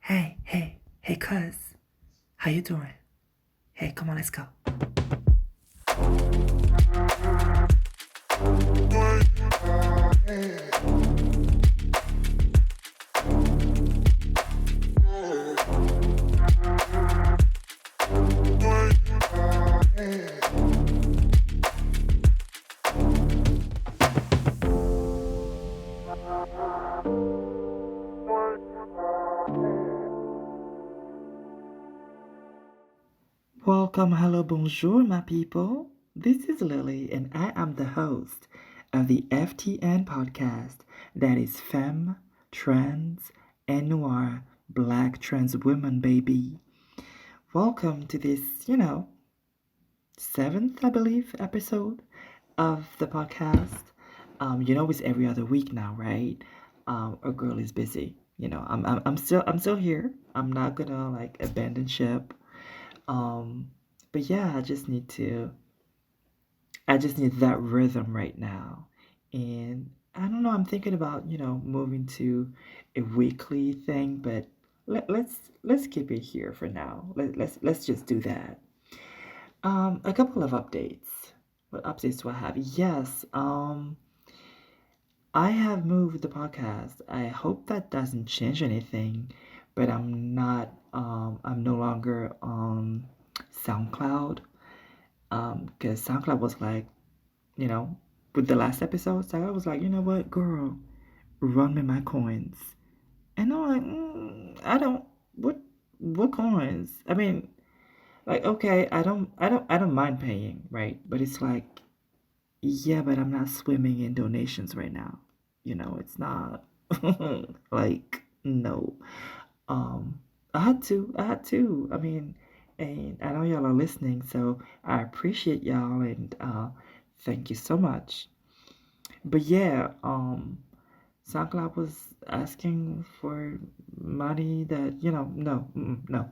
Hey, cuz, how you doing? Hey, come on, let's go. Welcome, hello, bonjour, my people. This is Lily, and I am the host of the FTN podcast that is Femme, Trans, and Noir, Black Trans Women, baby. Welcome to this, seventh, I believe, episode of the podcast. It's every other week now, right? Our girl is busy. I'm still here. I'm not gonna like abandon ship. Um, but yeah, I just need that rhythm right now. And I don't know, I'm thinking about, moving to a weekly thing, but let's keep it here for now. Let's just do that. A couple of updates. What updates do I have? Yes, I have moved the podcast. I hope that doesn't change anything, but I'm no longer on SoundCloud. Because SoundCloud was like, you know, with the last episode, SoundCloud was like, you know what, girl, run me my coins. And I'm like, I don't, what coins? I mean, like, okay, I don't mind paying, right? But it's like, yeah, but I'm not swimming in donations right now. It's not like no. Um, I had to. I mean, and I know y'all are listening, so I appreciate y'all and thank you so much. But yeah, SoundCloud was asking for money that, no, no.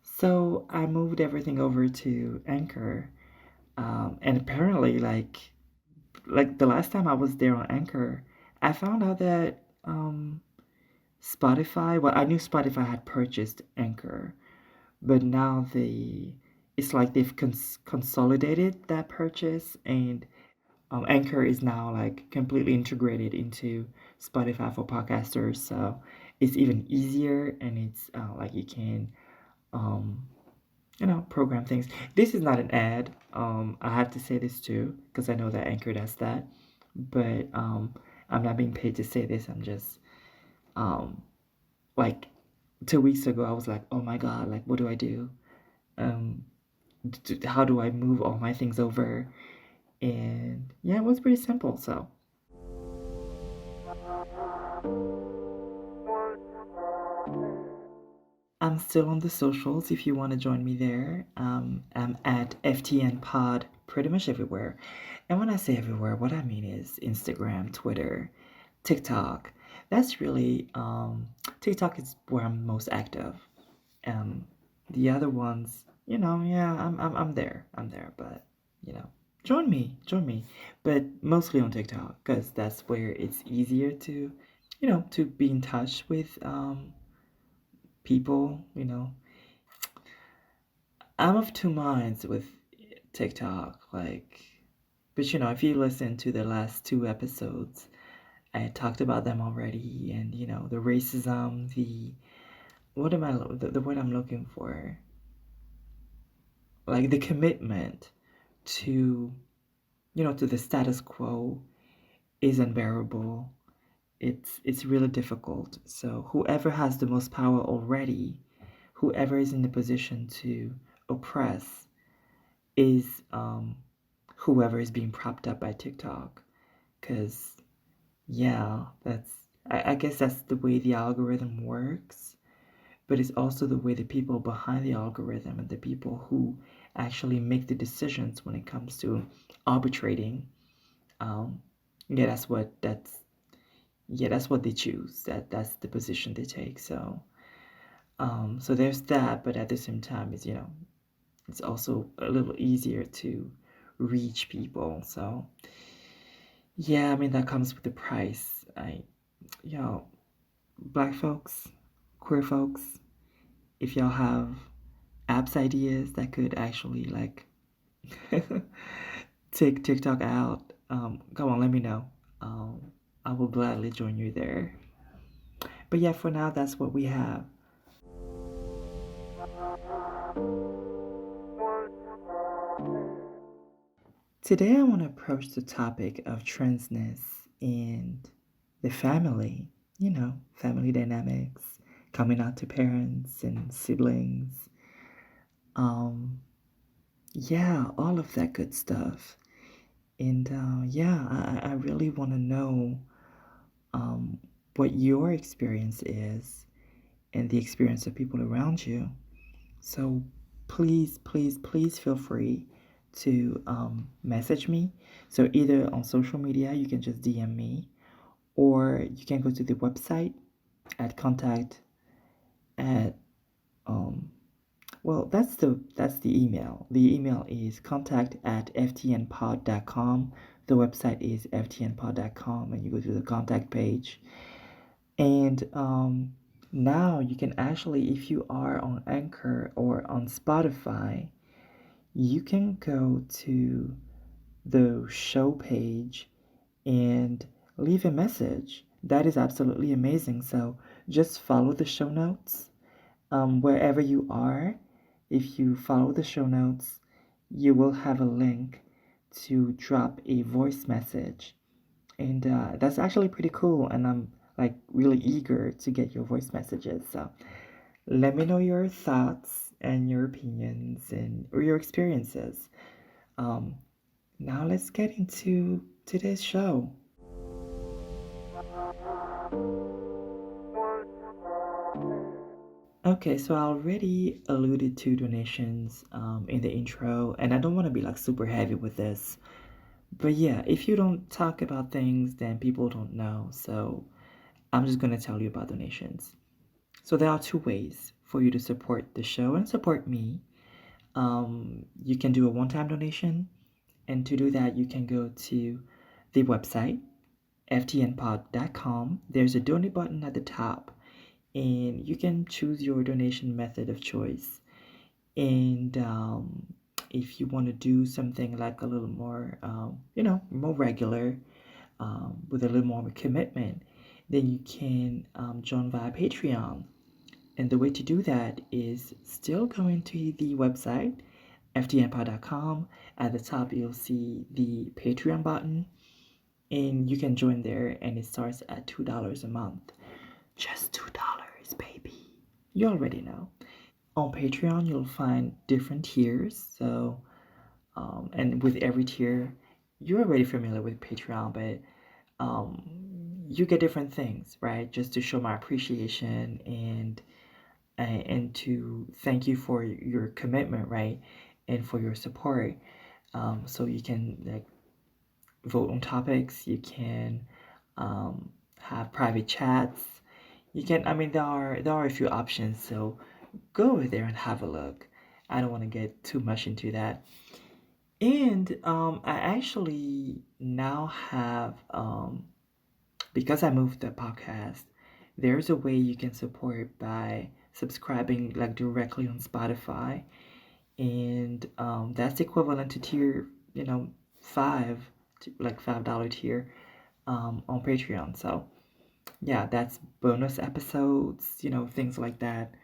So I moved everything over to Anchor. And apparently, like the last time I was there on Anchor, I found out that Spotify, well, I knew Spotify had purchased Anchor, but now it's like they've consolidated that purchase, and Anchor is now like completely integrated into Spotify for podcasters. So it's even easier, and it's like you can, um, program things. This is not an ad. I have to say this too because I know that Anchor does that, but I'm not being paid to say this. I'm just um, like 2 weeks ago, I was like, oh my god, like what do I do? Um, how do I move all my things over? And yeah, it was pretty simple. So I'm still on the socials if you want to join me there. I'm at FTN Pod pretty much everywhere. And when I say everywhere, what I mean is Instagram, Twitter, TikTok. That's really TikTok is where I'm most active. Um, the other ones, yeah, I'm there. I'm there, but join me. But mostly on TikTok because that's where it's easier to be in touch with people. I'm of two minds with TikTok, like, but if you listen to the last two episodes, I talked about them already, and the racism, the what am I the word I'm looking for, like the commitment to to the status quo is unbearable. It's really difficult. So whoever has the most power already, whoever is in the position to oppress, is whoever is being propped up by TikTok. Because yeah, I guess that's the way the algorithm works. But it's also the way the people behind the algorithm and the people who actually make the decisions when it comes to arbitrating. Um, yeah, that's what they choose. That's the position they take. So there's that. But at the same time, it's also a little easier to reach people. So yeah, I mean that comes with the price. Black folks, queer folks. if y'all have apps ideas that could actually like take TikTok out, come on, let me know. I will gladly join you there. But yeah, for now, that's what we have. Today, I want to approach the topic of transness and the family, family dynamics, coming out to parents and siblings. Um, yeah, all of that good stuff. And yeah, I really want to know um, what your experience is and the experience of people around you. So please, please, please feel free to message me. So either on social media, you can just DM me, or you can go to the website at contact at well, that's the email. The email is contact at ftnpod.com. The website is ftnpod.com, and you go to the contact page. And now you can actually, if you are on Anchor or on Spotify, you can go to the show page and leave a message. That is absolutely amazing. So just follow the show notes wherever you are. If you follow the show notes, you will have a link to drop a voice message. And that's actually pretty cool. And I'm like really eager to get your voice messages. So let me know your thoughts and your opinions and or your experiences. Um, Now let's get into today's show. Okay, so I already alluded to donations in the intro, and I don't want to be like super heavy with this. But yeah, if you don't talk about things, then people don't know. So I'm just going to tell you about donations. So there are two ways for you to support the show and support me. You can do a one-time donation, and to do that, you can go to the website ftnpod.com. There's a donate button at the top, and you can choose your donation method of choice. And if you want to do something like a little more, more regular, with a little more commitment, then you can join via Patreon. And the way to do that is still going to the website, ftnpod.com. At the top, you'll see the Patreon button, and you can join there, and it starts at $2 a month. Just $2, baby. You already know. On Patreon, you'll find different tiers. So, and with every tier, you're already familiar with Patreon, but you get different things, right? Just to show my appreciation and to thank you for your commitment, right? And for your support. So you can like vote on topics. You can have private chats. You can. I mean, there are a few options. So go over there and have a look. I don't want to get too much into that. And I actually now have because I moved the podcast. There's a way you can support by subscribing like directly on Spotify, and that's equivalent to tier, five, like $5 tier on Patreon. So yeah, that's bonus episodes, things like that.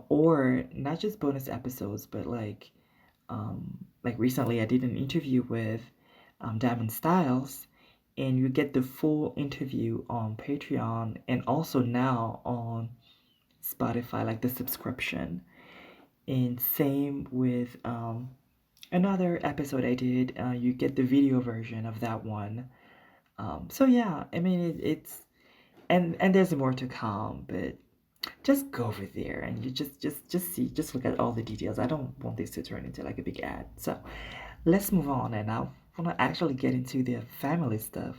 Or not just bonus episodes, but like recently I did an interview with Diamond Styles, and you get the full interview on Patreon and also now on Spotify, like the subscription. And same with another episode I did, you get the video version of that one. So yeah, I mean it's and there's more to come, but just go over there and you just see, just look at all the details. I don't want this to turn into like a big ad. So let's move on, and I want to actually get into the family stuff.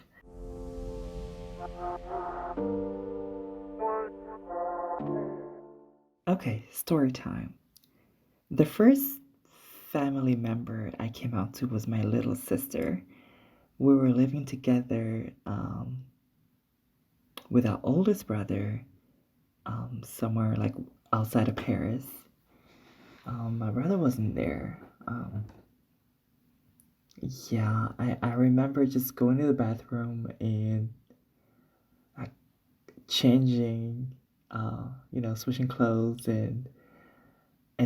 Okay, story time. The first family member I came out to was my little sister. We were living together with our oldest brother somewhere like outside of Paris. My brother wasn't there. Yeah, I remember just going to the bathroom and like changing, switching clothes and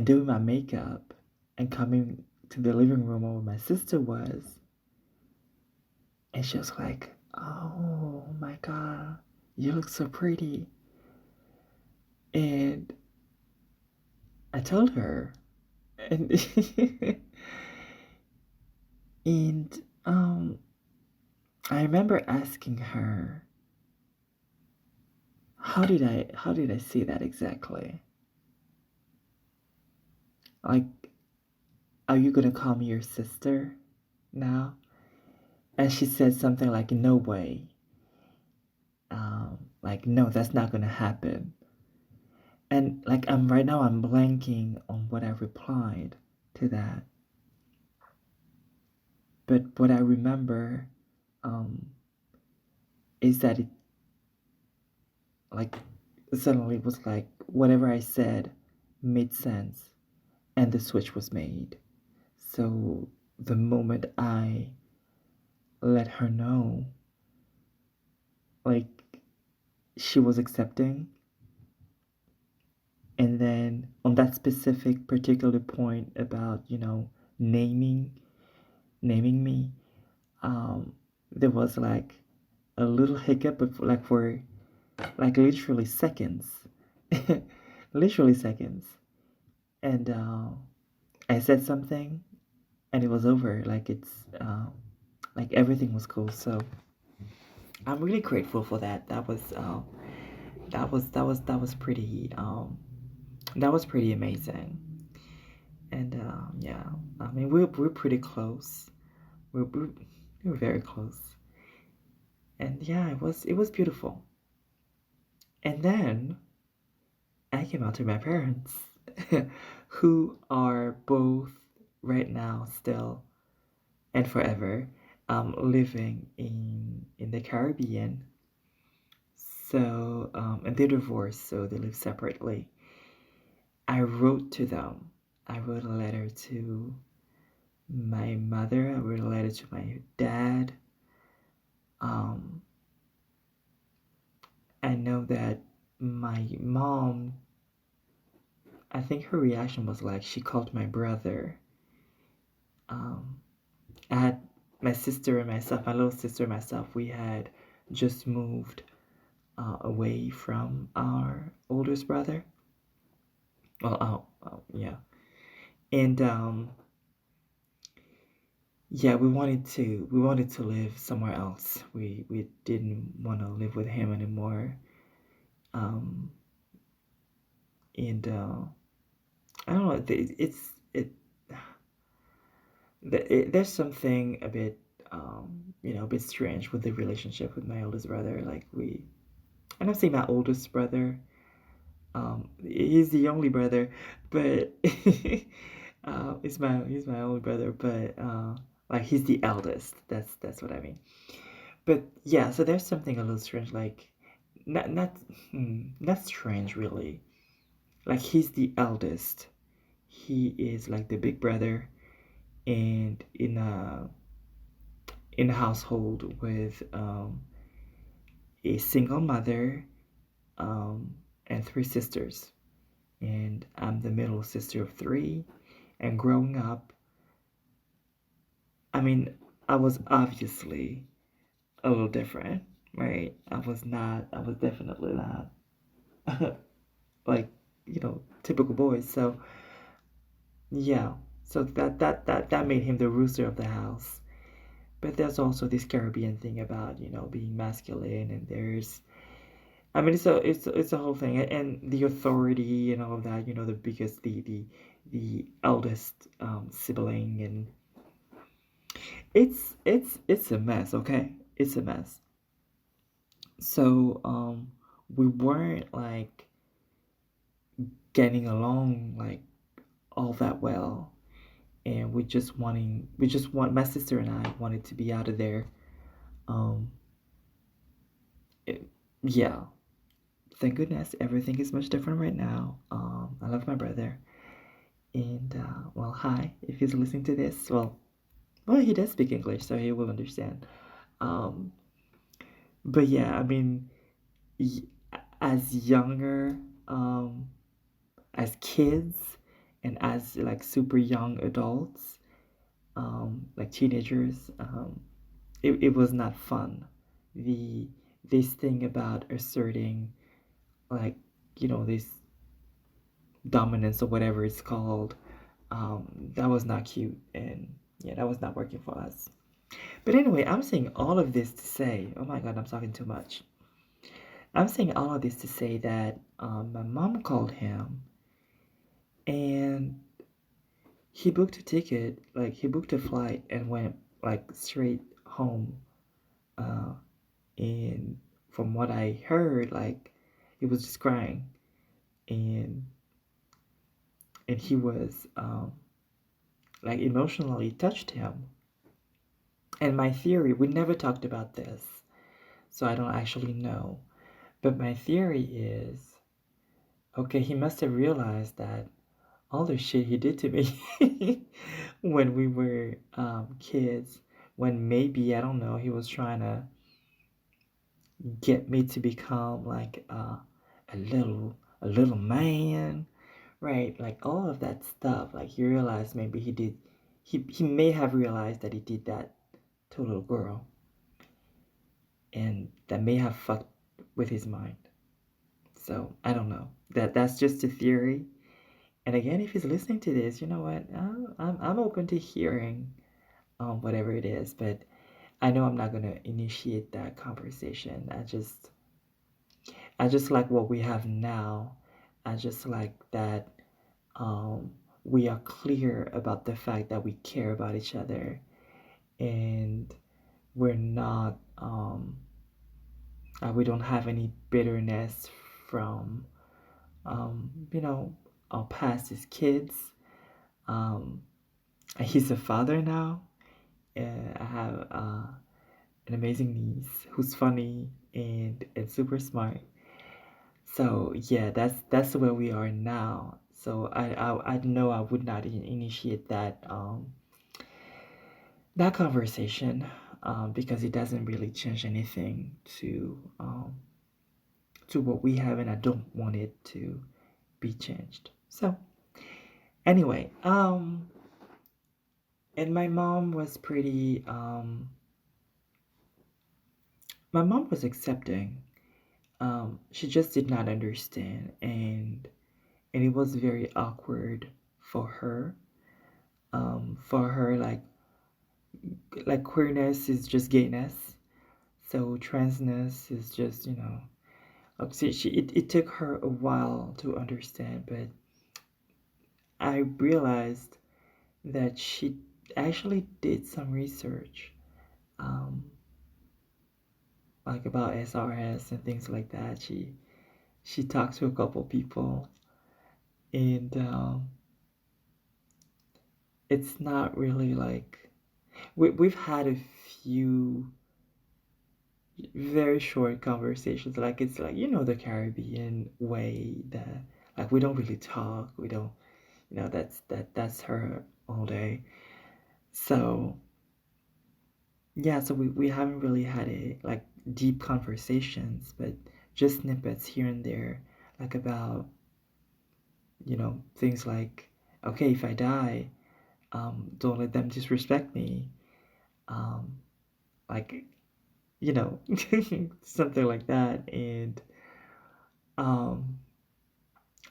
doing my makeup and coming to the living room where my sister was. And she was like, "Oh my God, you look so pretty." And I told her, and and I remember asking her, how did I say that exactly? Like, are you gonna call me your sister now? And she said something like, "No way." Like, no, that's not gonna happen. And like, right now, I'm blanking on what I replied to that. But what I remember, um, is that it like suddenly was like whatever I said made sense, and the switch was made. So the moment I let her know, like she was accepting, and then on that specific particular point about naming naming me, um, there was like a little hiccup of like for like literally seconds, literally seconds, and I said something, and it was over. Like like everything was cool. So I'm really grateful for that. That was pretty amazing. And yeah, I mean we're pretty close. We're very close. And yeah, it was beautiful. And then I came out to my parents, who are both right now still and forever living in the Caribbean. So and they're divorced, so they live separately. I wrote to them. I wrote a letter to my mother. I wrote a letter to my dad. Um, I know that my mom, I think her reaction was like she called my brother. Um, I had my sister and myself, my little sister and myself, we had just moved away from our oldest brother. Well, yeah. And yeah, we wanted to live somewhere else. We didn't want to live with him anymore. Um, and I don't know. There's something a bit a bit strange with the relationship with my oldest brother. Like and I'm saying my oldest brother. He's the only brother, but he's my only brother. But like he's the eldest. That's what I mean. But yeah, so there's something a little strange. Like not not strange really. Like he's the eldest. He is like the big brother, and in a household with a single mother and three sisters. And I'm the middle sister of three. And growing up, I mean, I was obviously a little different, right? I was definitely not like, typical boys. So, yeah. So that made him the rooster of the house. But there's also this Caribbean thing about, being masculine, and I mean, it's a whole thing, and the authority and all of that. The biggest, the eldest sibling, and it's a mess. Okay, it's a mess. So we weren't like getting along like all that well, and we just want my sister and I wanted to be out of there. Um, it, yeah, thank goodness everything is much different right now. I love my brother. And well, hi, if he's listening to this, well, he does speak English, so he will understand. Um, but yeah, I mean, y- as younger, um, as kids, and as like super young adults, like teenagers, it was not fun. The this thing about asserting like this dominance or whatever it's called, that was not cute, and yeah, that was not working for us. But anyway, I'm saying all of this to say, oh my god, I'm talking too much. I'm saying all of this to say that my mom called him and he booked a ticket, like he booked a flight and went like straight home. Uh, and from what I heard, like he was just crying, and he was like emotionally touched him. And my theory, we never talked about this, so I don't actually know. But my theory is, okay, he must have realized that all the shit he did to me when we were kids, when maybe, I don't know, he was trying to get me to become like a little man, right? Like all of that stuff. Like he realized maybe he may have realized that he did that to a little girl, and that may have fucked with his mind. So I don't know. That's just a theory. And again, if he's listening to this, you know what? I'm open to hearing whatever it is, but I know I'm not gonna initiate that conversation. I just like what we have now. I just like that um, we are clear about the fact that we care about each other, and we're not we don't have any bitterness from our past as kids. Um, he's a father now. I have an amazing niece who's funny and super smart. So yeah, that's where we are now. So I know I would not initiate that conversation because it doesn't really change anything to what we have, and I don't want it to be changed. So anyway, and my mom was accepting. She just did not understand, and it was very awkward for her. For her, like queerness is just gayness, so transness is just obviously it took her a while to understand, but I realized that she actually did some research, um, like about SRS and things like that. She talked to a couple people, and it's not really like we've had a few very short conversations. Like it's like the Caribbean way that like we don't really talk. We don't that's her all day. So yeah, so we haven't really had a like deep conversations, but just snippets here and there, like about things like, okay, if I die, don't let them disrespect me, um, like something like that, and um,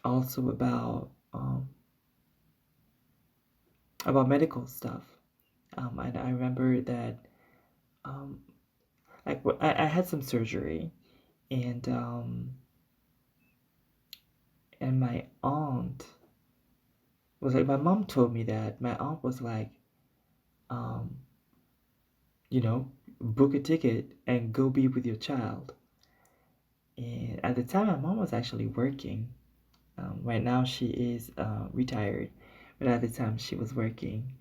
also about medical stuff. And I remember that um, like I had some surgery, and my aunt was like, my mom told me that my aunt was like, um, you know, book a ticket and go be with your child. And at the time, my mom was actually working. Right now, she is retired, but at the time, she was working,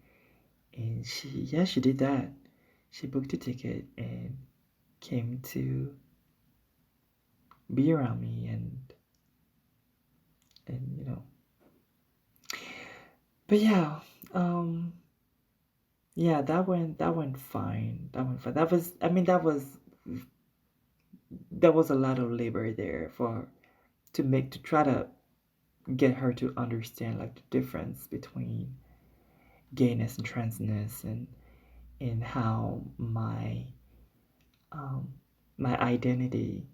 and she did that. She booked a ticket and came to be around me, and But yeah, um, yeah, that went fine. That went fine. That was, I mean, there was a lot of labor there for to try to get her to understand like the difference between gayness and transness, and how um my identity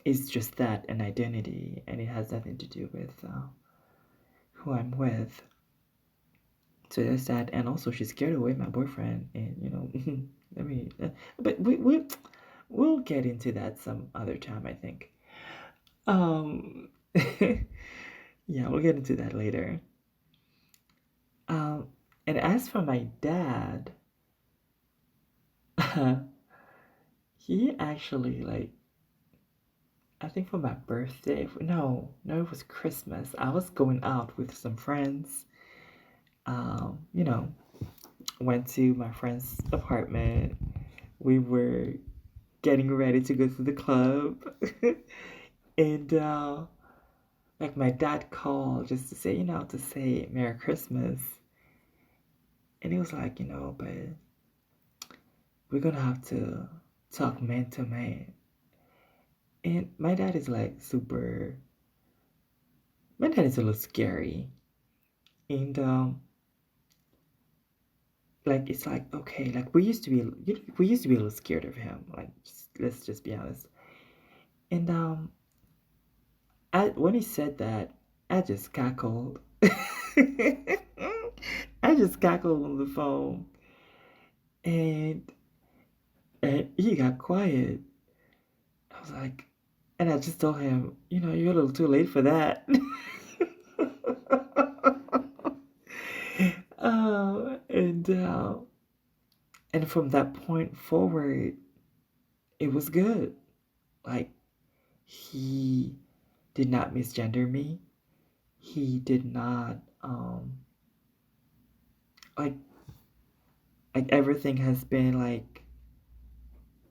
is just that, an identity, and it has nothing to do with who I'm with. So there's that, and also she scared away my boyfriend, and I mean, but we'll get into that some other time, I think. Um, yeah, we'll get into that later. Um, and as for my dad, he actually like, I think for my birthday, no, it was Christmas. I was going out with some friends. Um, you know, went to my friend's apartment. We were getting ready to go to the club. And like my dad called just to say, to say Merry Christmas. And he was like, but we're gonna have to talk man to man. And my dad is a little scary. And like it's like, okay, like we used to be a little scared of him. Like let's just be honest. And when he said that, I just cackled. I just cackled on the phone, and he got quiet. I was like, and I just told him, you're a little too late for that. And from that point forward, it was good. Like he did not misgender me. He did not like everything has been like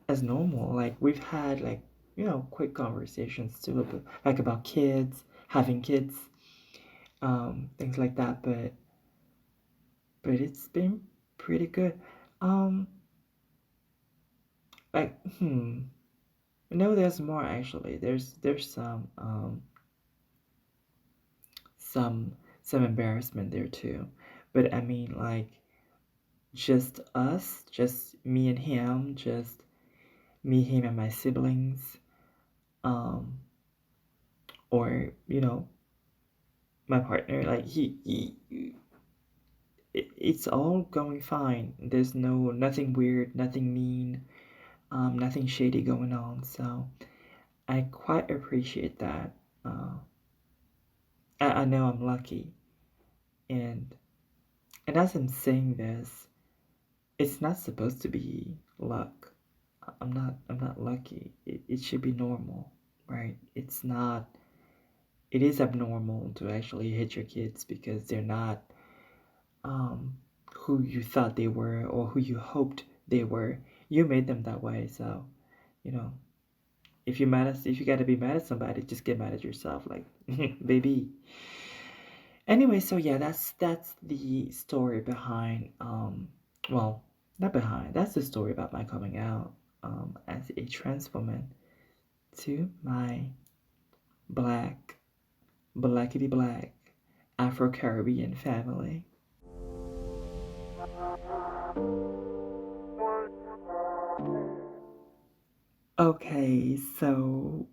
as normal. Like we've had like quick conversations too, like about kids, having kids, things like that. But it's been pretty good. Um, like no, there's more actually. There's some some embarrassment there too, but I mean like just us, just me and him, just me, him, and my siblings, um, or my partner. Like it's all going fine. There's nothing weird, nothing mean, nothing shady going on. So I quite appreciate that. Uh, I know I'm lucky, and as I'm saying this, it's not supposed to be luck. I'm not lucky. It should be normal, right? It's not. It is abnormal to actually hit your kids because they're not um, who you thought they were or who you hoped they were. You made them that way. So, you know, if you gotta be mad at somebody, just get mad at yourself, like, baby. Anyway, so yeah, that's the story behind. Well, not behind. That's the story about my coming out as a trans woman to my black, blackity black Afro Caribbean family. Okay, so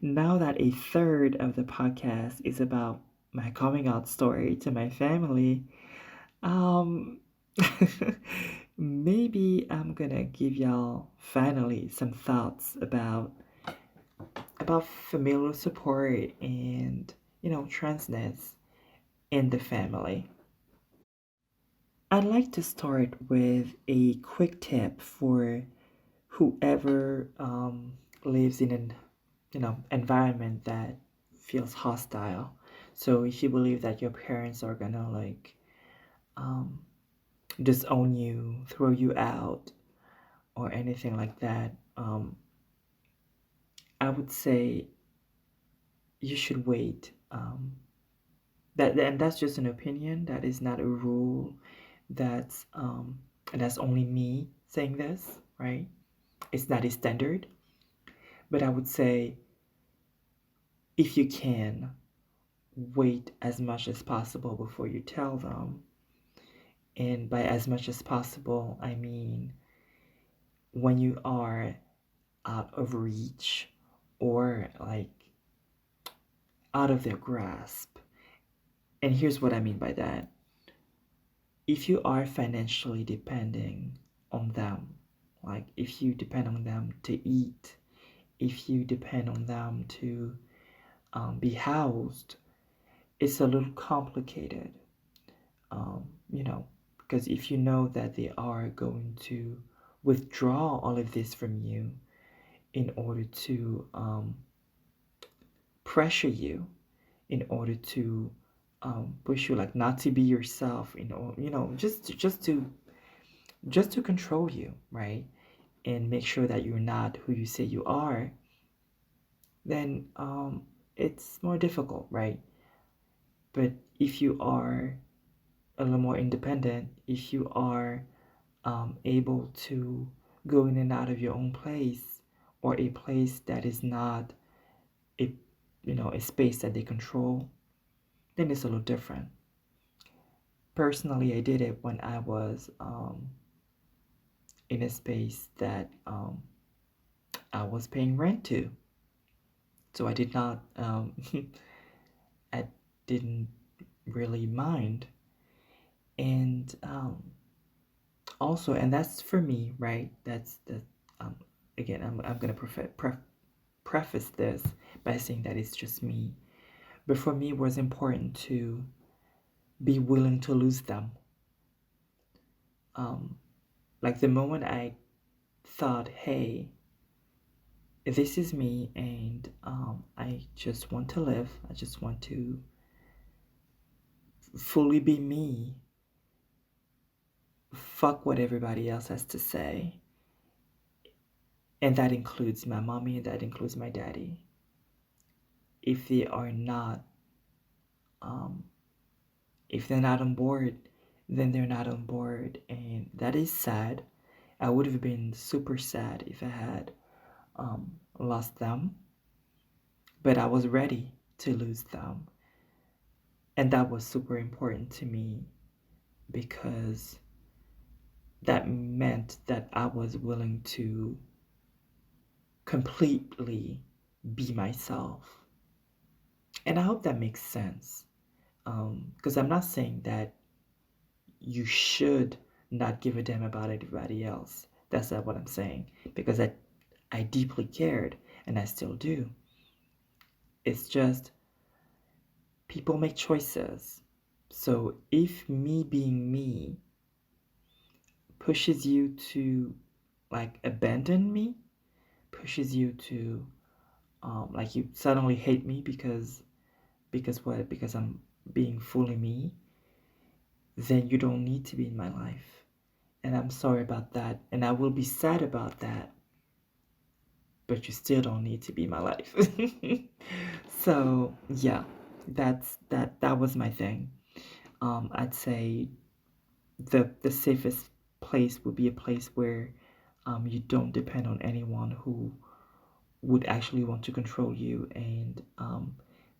now that a third of the podcast is about my coming out story to my family, um, maybe I'm gonna give y'all finally some thoughts about familial support and transness in the family. I'd like to start with a quick tip for whoever lives in an environment that feels hostile. So if you believe that your parents are gonna like um, disown you, throw you out, or anything like that, I would say you should wait. and that's just an opinion. That is not a rule. That's that's only me saying this, right? It's not a standard. But I would say if you can, wait as much as possible before you tell them. And by as much as possible, I mean when you are out of reach or like out of their grasp. And here's what I mean by that. If you are financially depending on them, like if you depend on them to eat, if you depend on them to be housed, it's a little complicated, you know, because if you know that they are going to withdraw all of this from you in order to pressure you, in order to push you like not to be yourself, just to control you, right? And make sure that you're not who you say you are, then it's more difficult, right? But if you are a little more independent, if you are able to go in and out of your own place or a place that is not a a space that they control, then it's a little different. Personally, I did it when I was in a space that I was paying rent to. So I did not, I didn't really mind. And also, and that's for me, right? That's the, um, again, I'm going to preface this by saying that it's just me. But for me, it was important to be willing to lose them. Um, like the moment I thought, hey, this is me and I just want to live, I just want to fully be me, fuck what everybody else has to say. And that includes my mommy, that includes my daddy. If they are not, um, if they're not on board, then they're not on board. And that is sad. I would have been super sad if I had lost them, but I was ready to lose them. And that was super important to me because that meant that I was willing to completely be myself. And I hope that makes sense. Because I'm not saying that you should not give a damn about everybody else. That's not what I'm saying. Because I deeply cared and I still do. It's just people make choices. So if me being me pushes you to like abandon me, pushes you to like you suddenly hate me because what? Because I'm being fully me, then you don't need to be in my life. And I'm sorry about that. And I will be sad about that. But you still don't need to be in my life. So yeah, that was my thing. I'd say the safest place would be a place where you don't depend on anyone who would actually want to control you and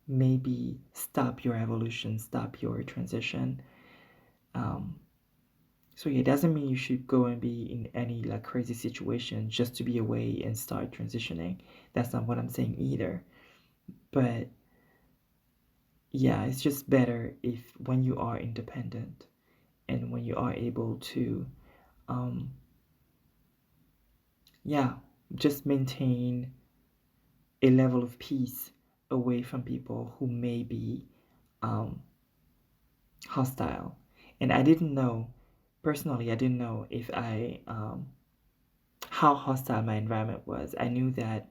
maybe stop your evolution, stop your transition. Um, so yeah, it doesn't mean you should go and be in any like crazy situation just to be away and start transitioning. That's not what I'm saying either. But yeah, it's just better if when you are independent and when you are able to, um, yeah, just maintain a level of peace away from people who may be um, hostile. And I didn't know, personally, I didn't know if how hostile my environment was. I knew that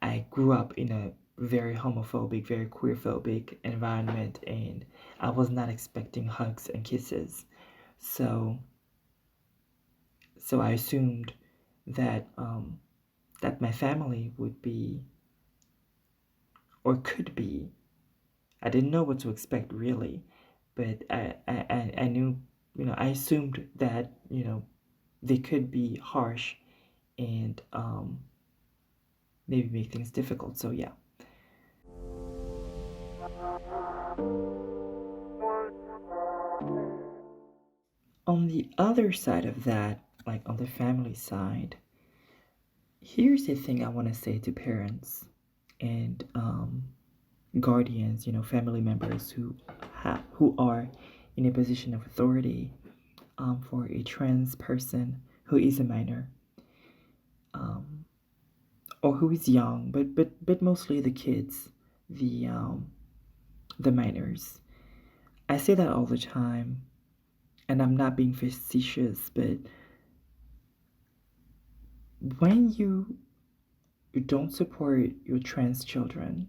I grew up in a very homophobic, very queerphobic environment, and I was not expecting hugs and kisses. So, so I assumed that that my family would be or could be I didn't know what to expect really, but I knew, I assumed that, they could be harsh and maybe make things difficult. So yeah. On the other side of that, like on the family side, here's the thing I want to say to parents and guardians, family members who are in a position of authority for a trans person who is a minor, um, or who is young, but mostly the kids, the um, the minors. I say that all the time, and I'm not being facetious, but when you don't support your trans children,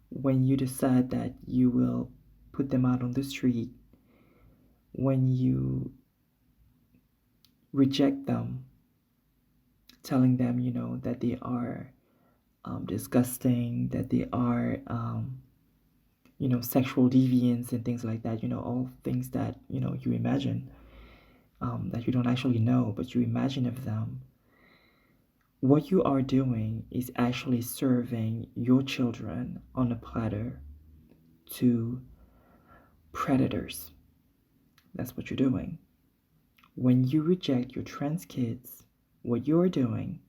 when you decide that you will put them out on the street, when you reject them, telling them, that they are disgusting, that they are, sexual deviants and things like that, all things that, you imagine, that you don't actually know, but you imagine of them. What you are doing is actually serving your children on a platter to predators. That's what you're doing. When you reject your trans kids, what you're doing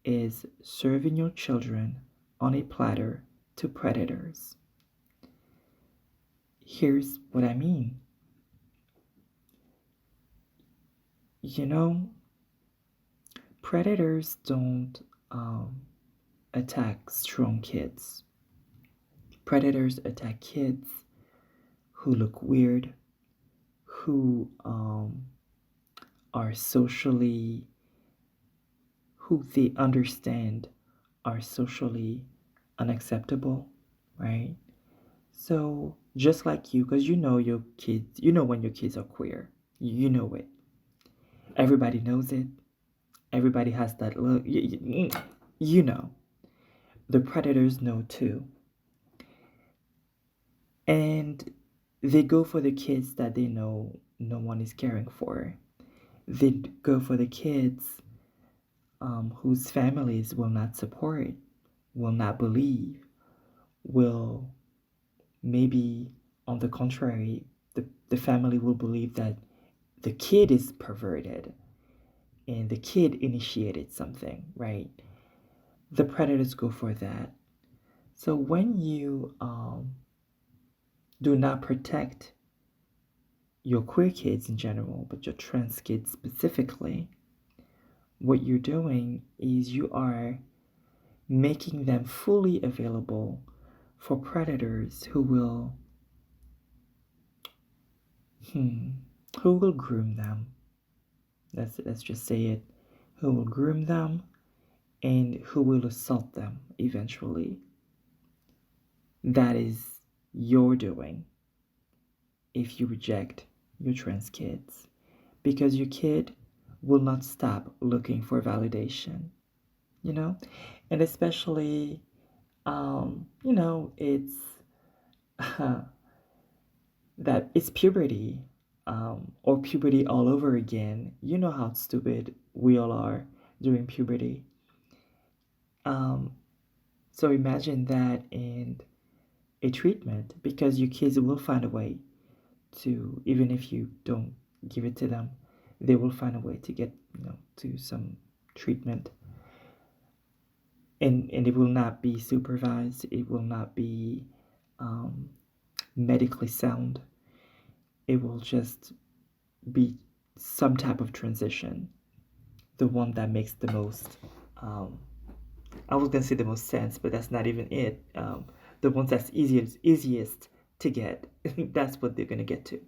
is serving your children on a platter to predators. Here's what I mean. Predators don't attack strong kids. Predators attack kids who look weird, who are socially, who they understand are socially unacceptable, right? So just like you, because your kids, when your kids are queer, you know it. Everybody knows it. Everybody has that look. You know. The predators know too. And they go for the kids that they know no one is caring for. They go for the kids whose families will not support, will not believe, will maybe, on the contrary, the family will believe that the kid is perverted and the kid initiated something, right? The predators go for that. So when you do not protect your queer kids in general, but your trans kids specifically, what you're doing is you are making them fully available for predators who will groom them. Let's just say it. Who will groom them and who will assault them eventually. That is your doing if you reject your trans kids, because your kid will not stop looking for validation, and especially, it's that it's puberty, or puberty all over again. You know how stupid we all are during puberty. So imagine that in a treatment, because your kids will find a way to, even if you don't give it to them, they will find a way to get, to some treatment. And it will not be supervised, it will not be medically sound. It will just be some type of transition, the one that makes the most, I was gonna say the most sense, but that's not even it. The ones that's easiest to get, that's what they're gonna get to.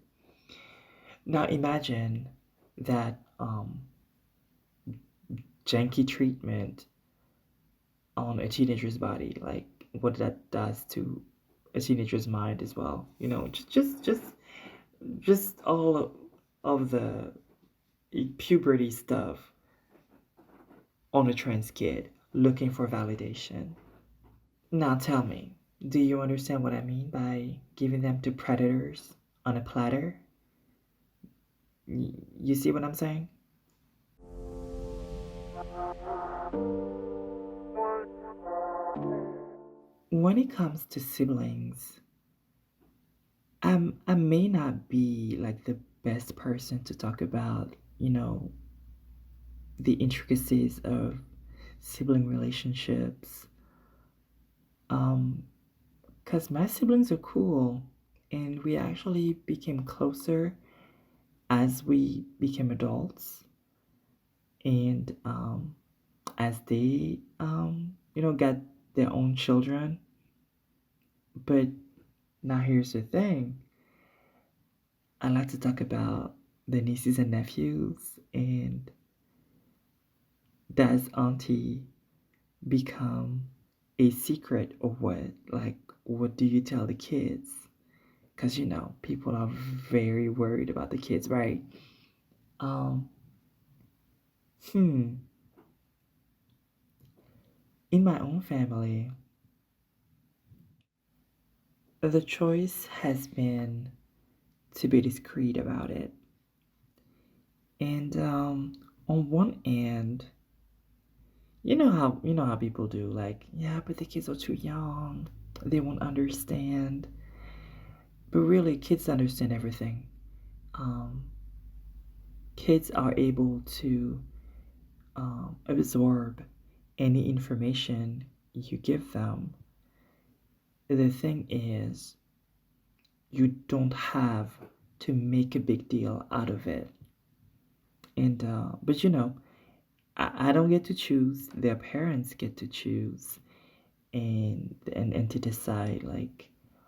Now imagine that janky treatment on a teenager's body, like what that does to a teenager's mind as well. Just all of the puberty stuff on a trans kid looking for validation. Now tell me, Do you understand what I mean by giving them to predators on a platter? You see what I'm saying? When it comes to siblings, I may not be like the best person to talk about, the intricacies of sibling relationships. Um, because my siblings are cool, and we actually became closer as we became adults, and as they got their own children. But now here's the thing: I like to talk about the nieces and nephews, and does auntie become a secret or what? Like, what do you tell the kids? Because people are very worried about the kids, right? Um, hmm. In my own family, the choice has been to be discreet about it. And on one end, you know how people do, like, yeah, but the kids are too young. They won't understand. But really, kids understand everything. Um, Kids are able to absorb any information you give them. The thing is, you don't have to make a big deal out of it. And but I don't get to choose. Their parents get to choose, and to decide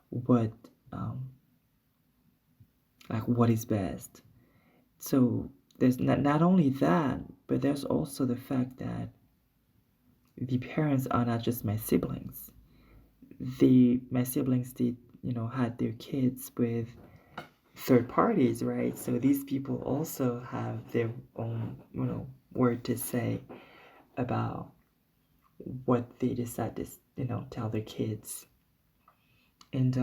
what um what is best. So there's not only that, but there's also the fact that the parents are not just my siblings. My siblings did, had their kids with third parties, right? So these people also have their own, word to say about what they decide to, tell their kids. And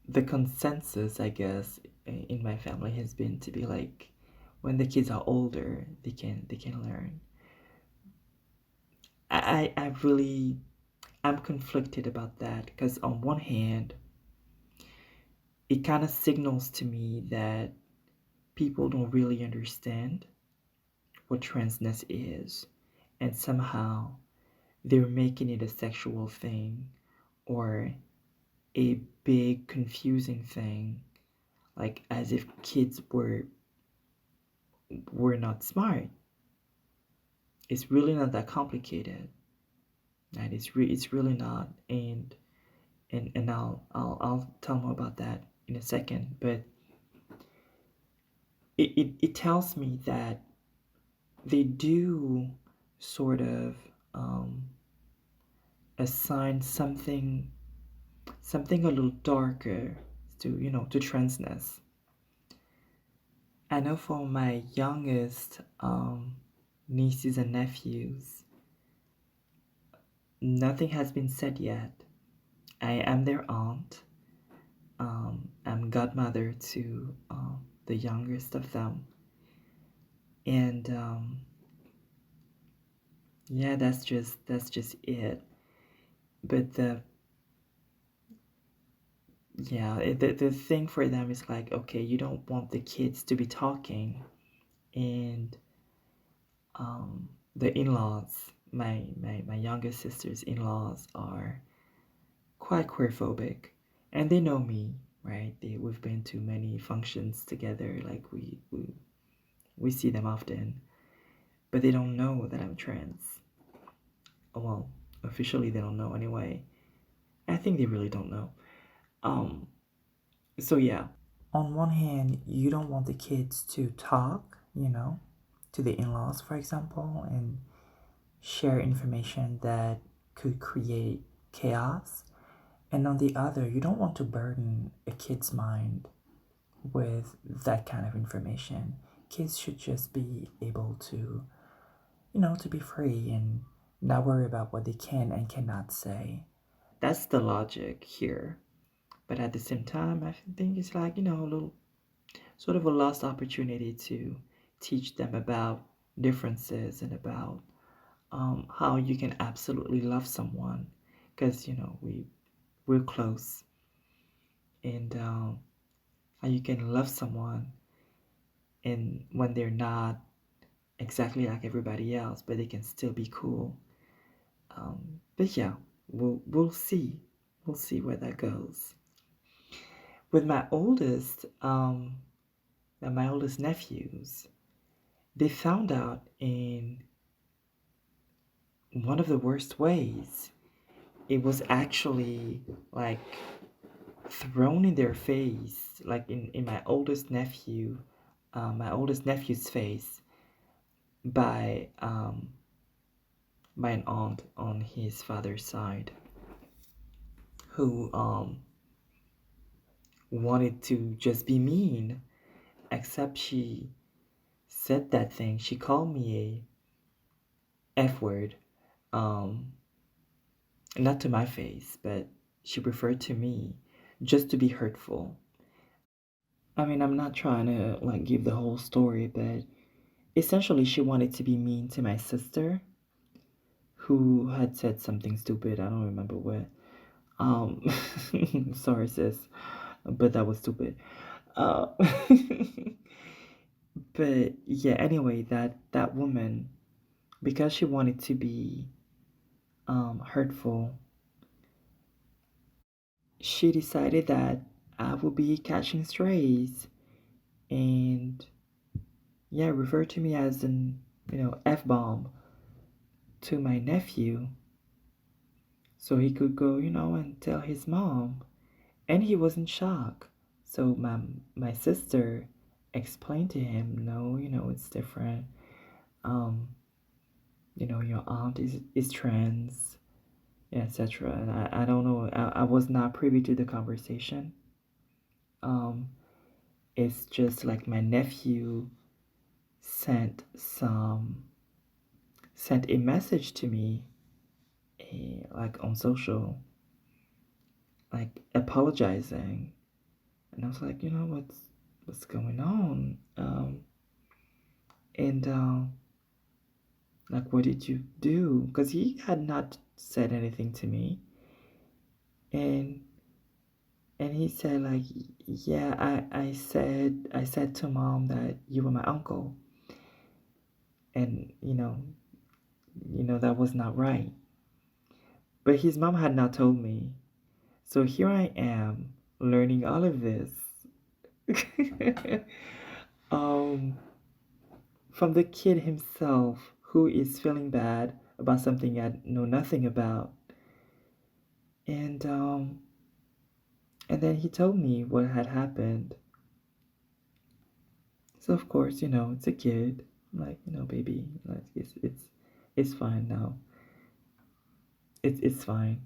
the consensus, I guess, in my family has been to be like, when the kids are older, they can learn. I really I'm conflicted about that because on one hand, it kind of signals to me that people don't really understand what transness is, and somehow they're making it a sexual thing or a big confusing thing, like as if kids were not smart. It's really not that complicated, and it's really not. And I'll tell more about that in a second. But it tells me that they do sort of um, assign something a little darker to transness. I know for my youngest nieces and nephews, nothing has been said yet. I am their aunt. I'm godmother to the youngest of them, and yeah, that's just it. But the thing for them is like, okay, you don't want the kids to be talking, and um, the in-laws, my youngest sister's in-laws are quite queerphobic, and they know me, right? We've been to many functions together, like we see them often, but they don't know that I'm trans. Well, officially they don't know anyway. I think they really don't know. Um, so yeah. On one hand, you don't want the kids to talk, to the in-laws, for example, and share information that could create chaos. And on the other, you don't want to burden a kid's mind with that kind of information. Kids should just be able to be free and not worry about what they can and cannot say. That's the logic here. But at the same time, I think it's like, a little sort of a lost opportunity to teach them about differences and about how you can absolutely love someone because, we're close, and how you can love someone and when they're not exactly like everybody else, but they can still be cool. But yeah, we'll see. We'll see where that goes. With my oldest nephews, they found out in one of the worst ways. It was actually like thrown in their face, like in my oldest nephew's face by an aunt on his father's side who wanted to just be mean, except she said that thing. She called me a F word. Um, Not to my face, but she referred to me just to be hurtful. I mean, I'm not trying to like give the whole story, but essentially she wanted to be mean to my sister who had said something stupid. I don't remember what. Um, sorry, sis, but that was stupid. Uh, but yeah, anyway, that woman, because she wanted to be hurtful, she decided that I would be catching strays and yeah, referred to me as an F bomb to my nephew so he could go and tell his mom, and he was in shock. So my sister explained to him, no, it's different. Um, your aunt is trans, etc. And I don't know. I was not privy to the conversation. Um, it's just like my nephew sent some sent a message to me, like on social, like apologizing, and I was like, what's going on? And like, what did you do? Because he had not said anything to me, and he said like, yeah, I said to mom that you were my uncle, and that was not right. But his mom had not told me, so here I am learning all of this. um, from the kid himself who is feeling bad about something I know nothing about. And then he told me what had happened. So of course, it's a kid. I'm like, baby, like it's fine now. It's fine.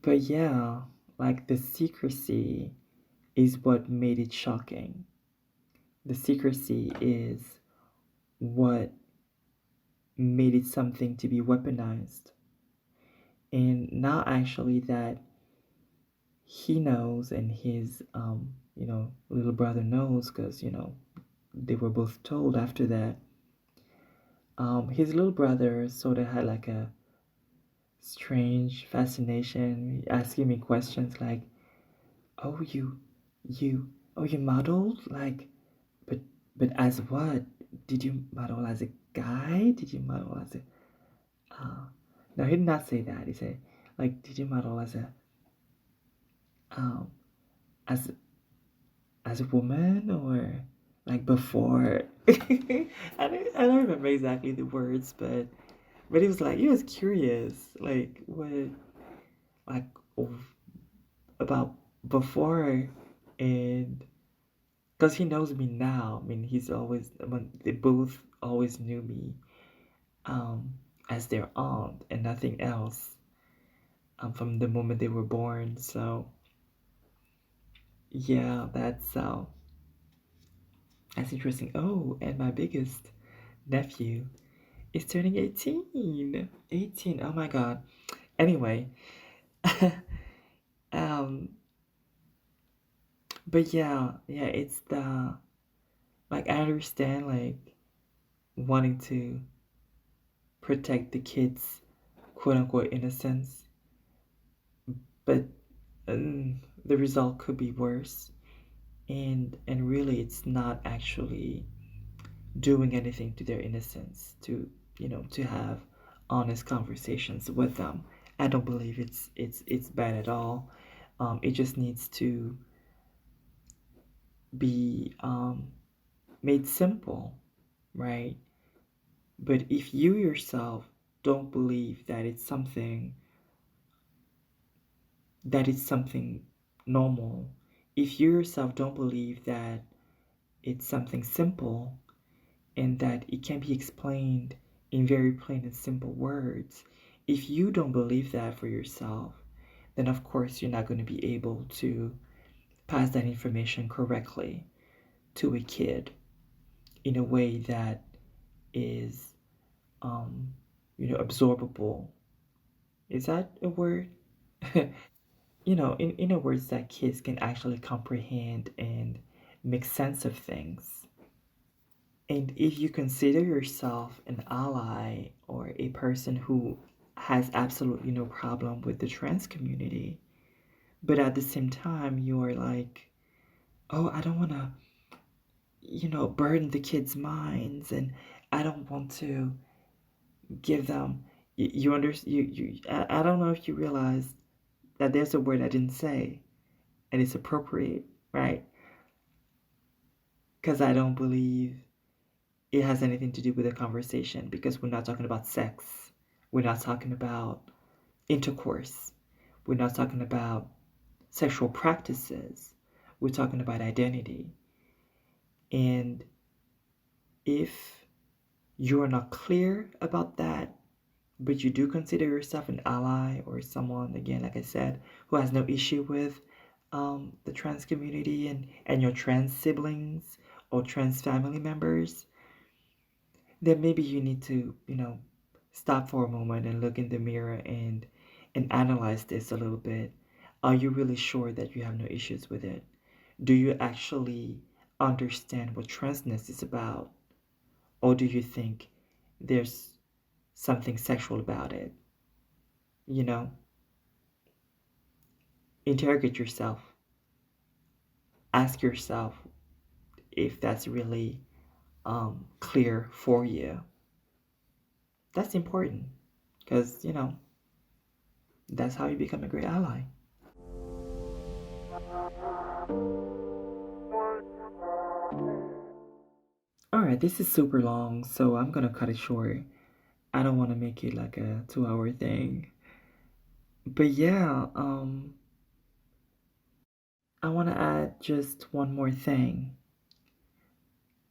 But yeah, like the secrecy is what made it shocking. The secrecy is what made it something to be weaponized. And now actually that he knows and his little brother knows, because they were both told after that. His little brother sort of had like a strange fascination, asking me questions like, oh, you modeled, like, but as what? Did you model as a guy? Did you model as a no, he did not say that. He said, like, did you model as a um as a woman, or like before? I don't remember exactly the words, but he was like, he was curious, like what, like about before, and because he knows me now. I mean, they both always knew me um as their aunt and nothing else, from the moment they were born. So yeah, that's interesting. Oh, and my biggest nephew He's turning 18. 18. Oh my God. Anyway, um, but yeah, it's the like I understand like wanting to protect the kids' quote unquote innocence, but the result could be worse. And really, it's not actually doing anything to their innocence to to have honest conversations with them. I don't believe it's bad at all. It just needs to be made simple, right? But if you yourself don't believe that it's something normal, if you yourself don't believe that it's something simple and that it can be explained in very plain and simple words, if you don't believe that for yourself, then of course you're not going to be able to pass that information correctly to a kid in a way that is, um, absorbable. Is that a word? In a words that kids can actually comprehend and make sense of things. And if you consider yourself an ally or a person who has absolutely no problem with the trans community, but at the same time you are like, oh, I don't want to, burden the kids' minds, and I don't want to give them. You under you. I don't know if you realize that there's a word I didn't say, and it's appropriate, right? Because I don't believe it has anything to do with a conversation because we're not talking about sex. We're not talking about intercourse. We're not talking about sexual practices. We're talking about identity. And if you are not clear about that, but you do consider yourself an ally or someone, again, like I said, who has no issue with the trans community and your trans siblings or trans family members, then maybe you need to, stop for a moment and look in the mirror and analyze this a little bit. Are you really sure that you have no issues with it? Do you actually understand what transness is about? Or do you think there's something sexual about it? You know, interrogate yourself. Ask yourself if that's really clear for you. That's important because, that's how you become a great ally. All right, this is super long, so I'm gonna cut it short. I don't want to make it like a 2 hour thing. But yeah, I want to add just one more thing.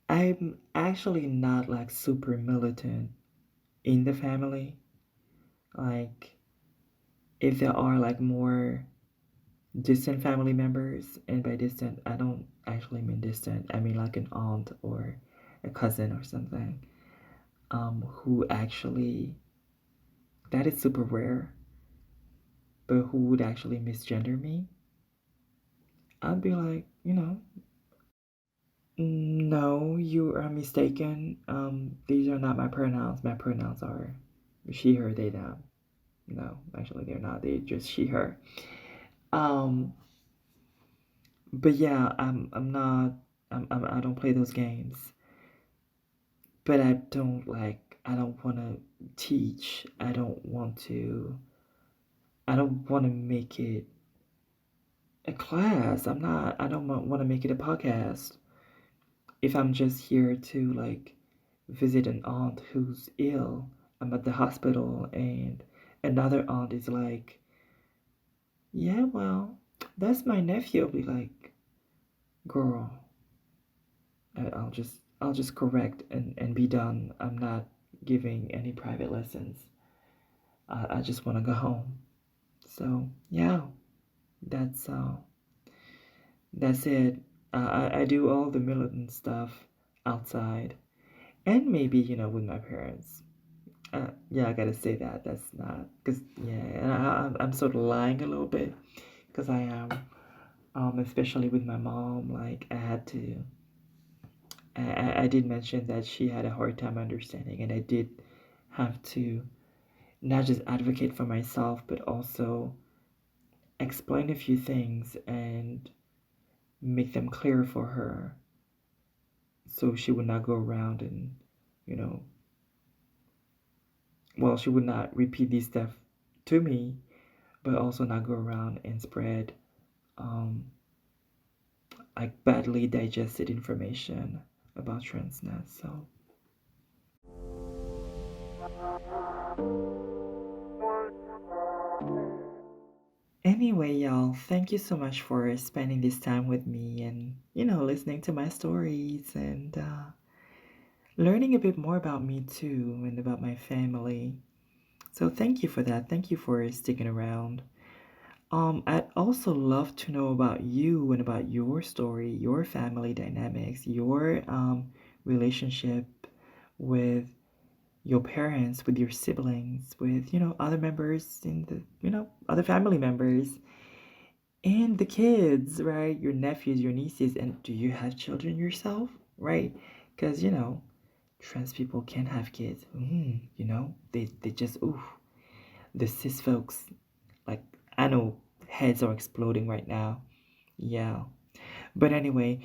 I'm actually not like super militant in the family. Like, if there are like more distant family members, and by distant, I don't actually mean distant, I mean like an aunt or a cousin or something, who actually, that is super rare, but who would actually misgender me, I'd be like, no, you are mistaken. These are not my pronouns. My pronouns are she, her, they, them. No, actually, they're not. They're just she, her. Um, but yeah, I'm not. I don't play those games. But I don't like. I don't want to teach. I don't want to. I don't want to make it a class. I'm not. I don't want to make it a podcast. If I'm just here to like visit an aunt who's ill, I'm at the hospital, and another aunt is like, yeah, well, that's my nephew. I'll be like, girl, I'll just correct and be done. I'm not giving any private lessons. I just want to go home. So yeah, that's uh that's it. I do all the militant stuff outside, and maybe with my parents. Yeah, I gotta say that. That's not because yeah, and I'm sort of lying a little bit because I am. Especially with my mom, like I had to. I did mention that she had a hard time understanding, and I did have to not just advocate for myself, but also explain a few things and make them clear for her, so she would not go around and, you know, well, she would not repeat these stuff to me, but also not go around and spread um, like badly digested information about transness. So anyway, y'all, thank you so much for spending this time with me and, listening to my stories and learning a bit more about me too and about my family. So thank you for that. Thank you for sticking around. I'd also love to know about you and about your story, your family dynamics, your relationship with your parents, with your siblings, with, other members in the, other family members, and the kids, right? Your nephews, your nieces, and do you have children yourself, right? Because, trans people can have kids. They just, ooh, the cis folks, like, I know heads are exploding right now. Yeah. But anyway,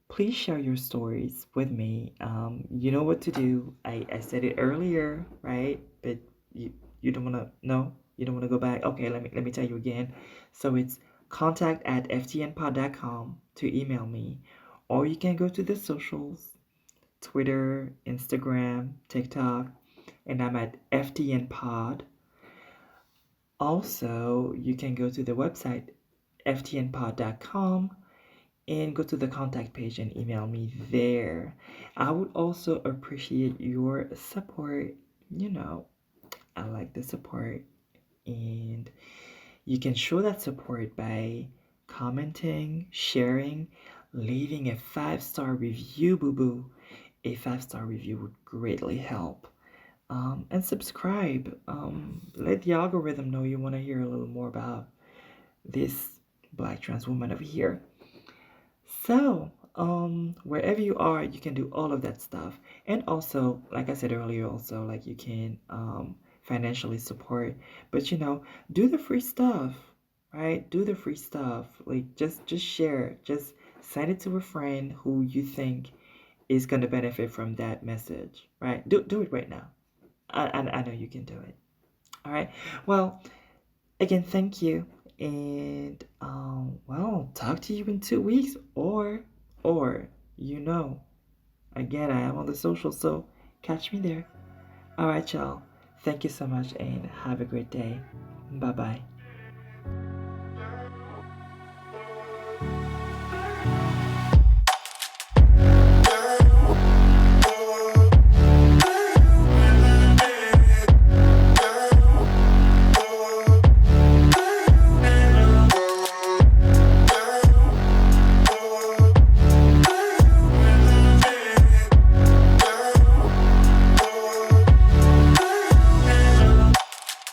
please share your stories with me. You know what to do. I said it earlier, right? But you don't wanna no, you don't wanna go back. Okay, let me tell you again. So it's contact@ftnpod.com to email me, or you can go to the socials, Twitter, Instagram, TikTok, and I'm at FTNpod. Also, you can go to the website ftnpod.com and go to the contact page and email me there. I would also appreciate your support. You know, I like the support, and you can show that support by commenting, sharing, leaving a 5-star review, boo boo. A 5-star review would greatly help. And subscribe. Let the algorithm know you want to hear a little more about this black trans woman over here. So, wherever you are, you can do all of that stuff. And also, like I said earlier, also, like you can financially support. But do the free stuff, right? Do the free stuff. Like just share. Just send it to a friend who you think is gonna benefit from that message, right? Do it right now. I know you can do it. All right. Well, again, thank you. And well, talk to you in 2 weeks or again, I am on the social, so catch me there. All right, y'all. Thank you so much and have a great day. Bye bye.